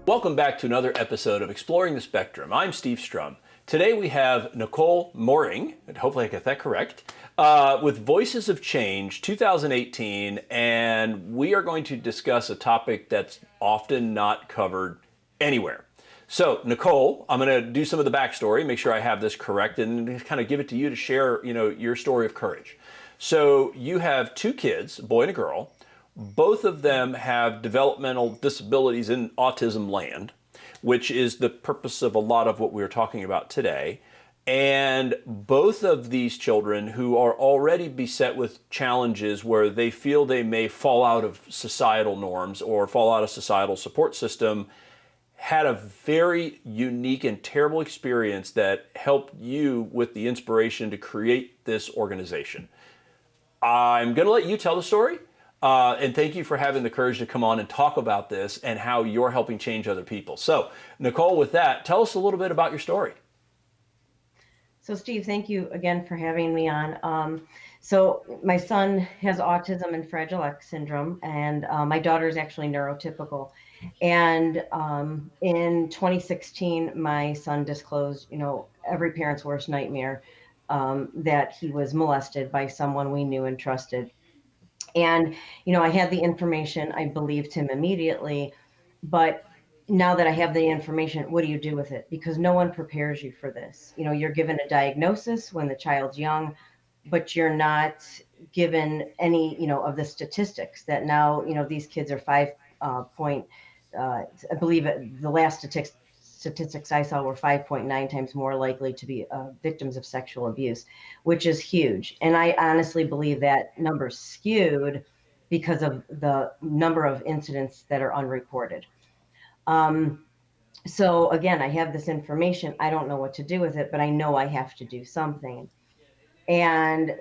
Welcome back to another episode of Exploring the Spectrum. I'm Steve Strum. Today we have Nicole Moehring, and hopefully I got that correct, with Voices of Change 2018, and we are going to discuss a topic that's often not covered anywhere. So, Nicole, I'm going to do some of the backstory, make sure I have this correct, and kind of give it to you to share, your story of courage. So, you have two kids, a boy and a girl. Both of them have developmental disabilities in autism land, which is the purpose of a lot of what we're talking about today. And both of these children, who are already beset with challenges where they feel they may fall out of societal norms or fall out of societal support system, had a very unique and terrible experience that helped you with the inspiration to create this organization. I'm going to let you tell the story. And thank you for having the courage to come on and talk about this and how you're helping change other people. So, Nicole, with that, tell us a little bit about your story. So, Steve, thank you again for having me on. So my son has autism and Fragile X syndrome, and my daughter is actually neurotypical. And in 2016, my son disclosed, every parent's worst nightmare, that he was molested by someone we knew and trusted. And, I had the information, I believed him immediately, but now that I have the information, what do you do with it? Because no one prepares you for this. You're given a diagnosis when the child's young, but you're not given any, of the statistics that now, these kids are I believe the last statistics I saw were 5.9 times more likely to be victims of sexual abuse, which is huge. And I honestly believe that number's skewed because of the number of incidents that are unreported. So again, I have this information. I don't know what to do with it, but I know I have to do something. And,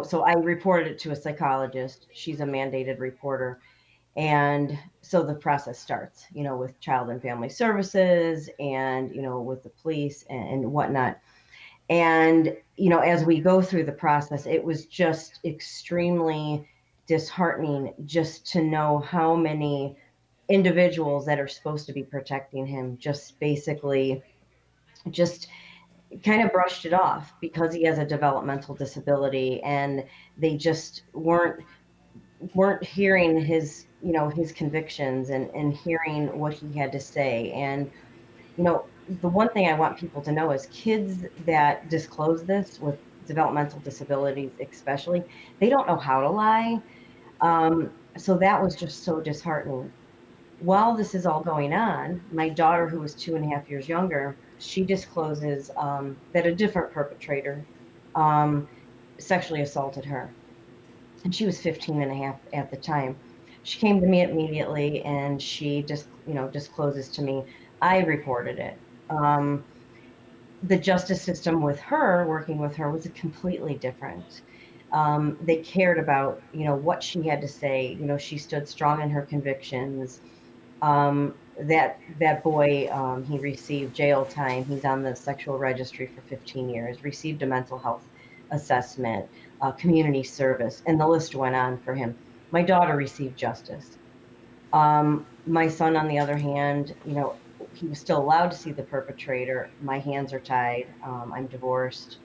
so I reported it to a psychologist. She's a mandated reporter. And so the process starts, with Child and Family Services and, with the police and whatnot. And, as we go through the process, it was just extremely disheartening just to know how many individuals that are supposed to be protecting him just basically just kind of brushed it off because he has a developmental disability, and they just weren't hearing his convictions and hearing what he had to say. And the one thing I want people to know is kids that disclose this with developmental disabilities especially, they don't know how to lie. So that was just so disheartening. While this is all going on, my daughter, who was 2.5 years younger, she discloses that a different perpetrator um, sexually assaulted her. And she was 15 and a half at the time. She came to me immediately, and she just, discloses to me, I reported it. The justice system with her, working with her, was completely different. They cared about, what she had to say. She stood strong in her convictions. That boy, he received jail time. He's on the sexual registry for 15 years, received a mental health assessment, community service, and the list went on for him. My daughter received justice. My son, on the other hand, he was still allowed to see the perpetrator. My hands are tied. I'm divorced.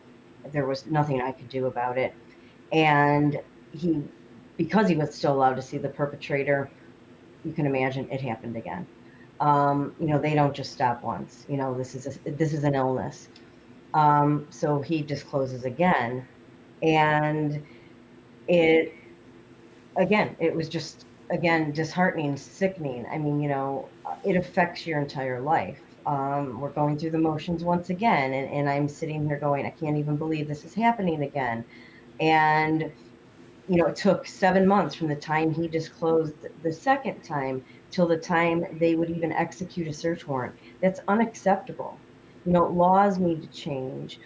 There was nothing I could do about it. And because he was still allowed to see the perpetrator, you can imagine it happened again. They don't just stop once. This is an illness. So he discloses again, and it it was just again disheartening, sickening. I mean, it affects your entire life. We're going through the motions once again, and I'm sitting here going, I can't even believe this is happening again. And it took 7 months from the time he disclosed the second time till the time they would even execute a search warrant. That's unacceptable. Laws need to change.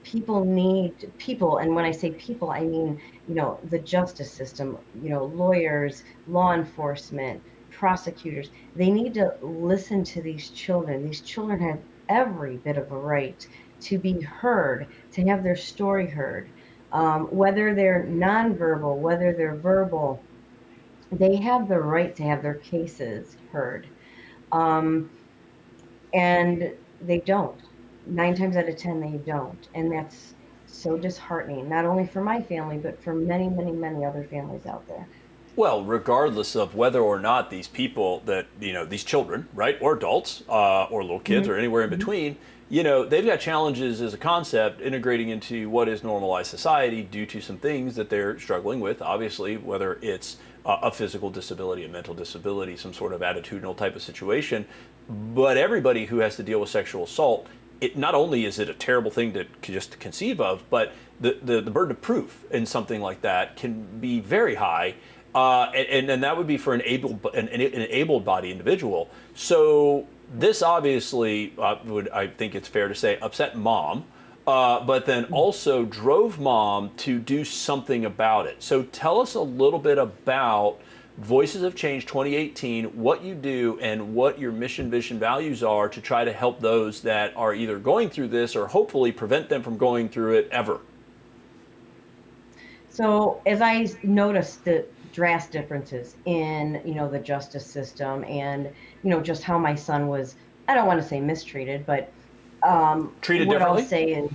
People need people, and when I say people, I mean, the justice system, lawyers, law enforcement, prosecutors. They need to listen to these children. These children have every bit of a right to be heard, to have their story heard. Whether they're nonverbal, whether they're verbal, they have the right to have their cases heard. Um, and they don't. 9 times out of 10, they don't. And that's so disheartening, not only for my family, but for many, many, many other families out there. Well, regardless of whether or not these people that, these children, right, or adults, or little kids, Mhm, or anywhere in mhm. between, they've got challenges as a concept integrating into what is normalized society due to some things that they're struggling with. Obviously, whether it's a physical disability, a mental disability, some sort of attitudinal type of situation. But everybody who has to deal with sexual assault, it not only is it a terrible thing to just conceive of, but the burden of proof in something like that can be very high. And that would be for an able bodied individual. So this obviously would, I think it's fair to say, upset mom, but then also drove mom to do something about it. So tell us a little bit about Voices of Change 2018, what you do and what your mission, vision, values are to try to help those that are either going through this or hopefully prevent them from going through it ever. So as I noticed the drastic differences in, the justice system and, just how my son was, I don't want to say mistreated, but Treated what I'll differently? say is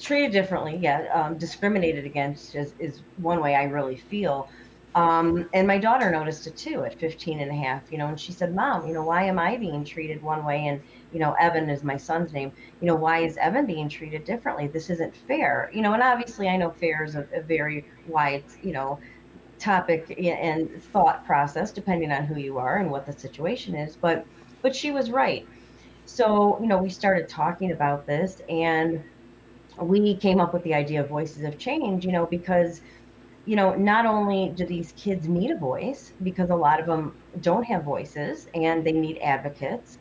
treated differently. Yeah. Discriminated against is one way I really feel. And my daughter noticed it too at 15 and a half, and she said, Mom, why am I being treated one way? And, Evan is my son's name. Why is Evan being treated differently? This isn't fair. And obviously I know fair is a very wide, topic and thought process, depending on who you are and what the situation is. But she was right. So, we started talking about this, and we came up with the idea of Voices of Change, because not only do these kids need a voice, because a lot of them don't have voices and they need advocates,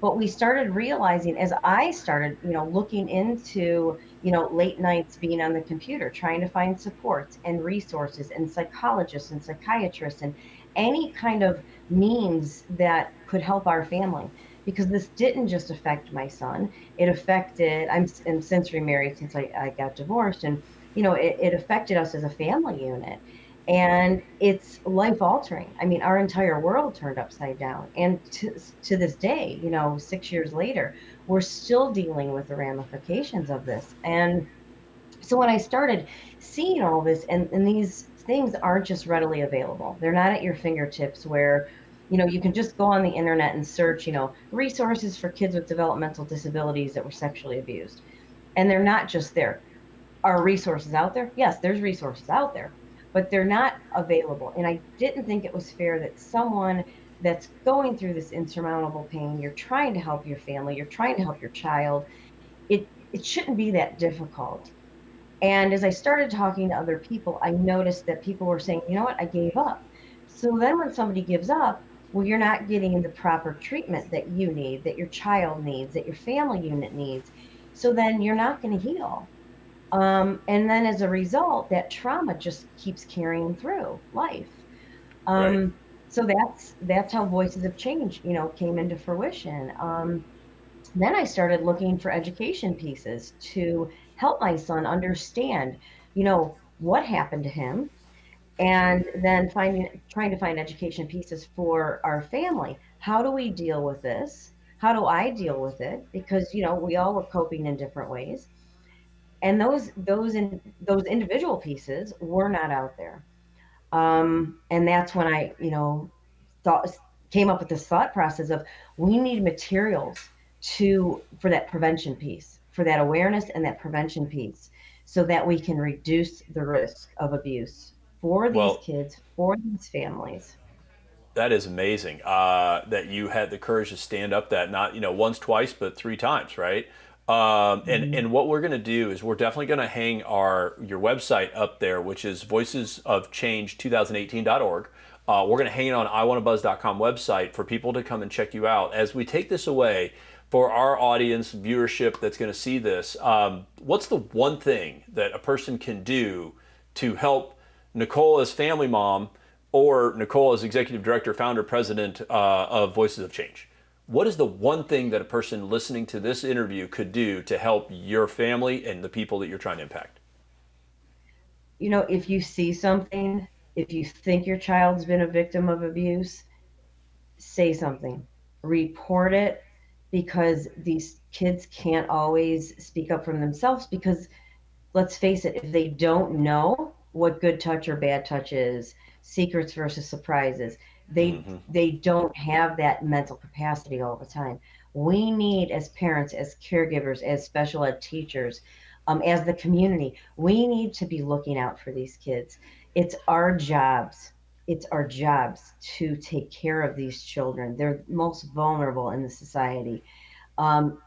but we started realizing as I started, looking into, late nights being on the computer, trying to find supports and resources and psychologists and psychiatrists and any kind of means that could help our family. Because this didn't just affect my son, it affected, I'm since remarried since I got divorced. And, it affected us as a family unit. And it's life altering. I mean, our entire world turned upside down. And to this day, 6 years later, we're still dealing with the ramifications of this. And so when I started seeing all this, and these things aren't just readily available, they're not at your fingertips where, you can just go on the internet and search, resources for kids with developmental disabilities that were sexually abused. And they're not just there. Are resources out there? Yes, there's resources out there, but they're not available. And I didn't think it was fair that someone that's going through this insurmountable pain, you're trying to help your family, you're trying to help your child, it shouldn't be that difficult. And as I started talking to other people, I noticed that people were saying, you know what, I gave up. So then when somebody gives up, well, you're not getting the proper treatment that you need, that your child needs, that your family unit needs. So then you're not going to heal. And then as a result, that trauma just keeps carrying through life. Right. Um, so that's how Voices of Change, came into fruition. Then I started looking for education pieces to help my son understand, what happened to him, and then trying to find education pieces for our family. How do we deal with this? How do I deal with it? Because, we all were coping in different ways. And those individual pieces were not out there. And that's when I, thought came up with this thought process of we need materials to for that prevention piece, for that awareness and that prevention piece, so that we can reduce the risk of abuse for these Well, kids, for these families. that is amazing that you had the courage to stand up that not once, twice, but three times, right? Mhm. And what we're going to do is we're definitely going to hang your website up there, which is voicesofchange2018.org. We're going to hang it on iwannabuzz.com website for people to come and check you out. As we take this away for our audience viewership that's going to see this, what's the one thing that a person can do to help Nicole as family mom or Nicole as executive director, founder, president of Voices of Change? What is the one thing that a person listening to this interview could do to help your family and the people that you're trying to impact? If you see something, if you think your child's been a victim of abuse, say something. report it, because these kids can't always speak up for themselves, because let's face it, if they don't know what good touch or bad touch is, secrets versus surprises, they don't have that mental capacity all the time. We need, as parents, as caregivers, as special ed teachers, as the community, we need to be looking out for these kids. It's our jobs. It's our jobs to take care of these children. They're most vulnerable in the society. Um,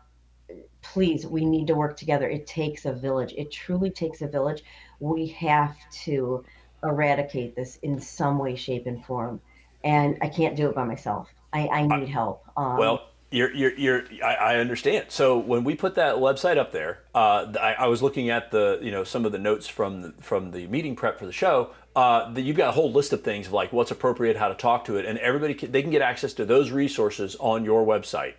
Please, we need to work together. It takes a village. It truly takes a village. We have to eradicate this in some way, shape, and form. And I can't do it by myself. I need help. Well, I understand. So when we put that website up there, I was looking at some of the notes from the meeting prep for the show. That you've got a whole list of things of like what's appropriate, how to talk to it, and they can get access to those resources on your website.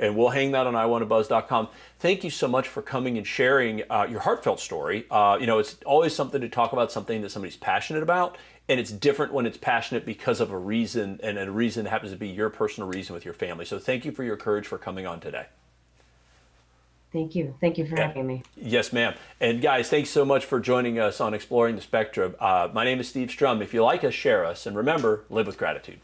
And we'll hang that on iwantabuzz.com. Thank you so much for coming and sharing your heartfelt story. It's always something to talk about something that somebody's passionate about, and it's different when it's passionate because of a reason, and a reason happens to be your personal reason with your family. So thank you for your courage for coming on today. Thank you. Thank you for having me. Yes, ma'am. And guys, thanks so much for joining us on Exploring the Spectrum. My name is Steve Strum. If you like us, share us. And remember, live with gratitude.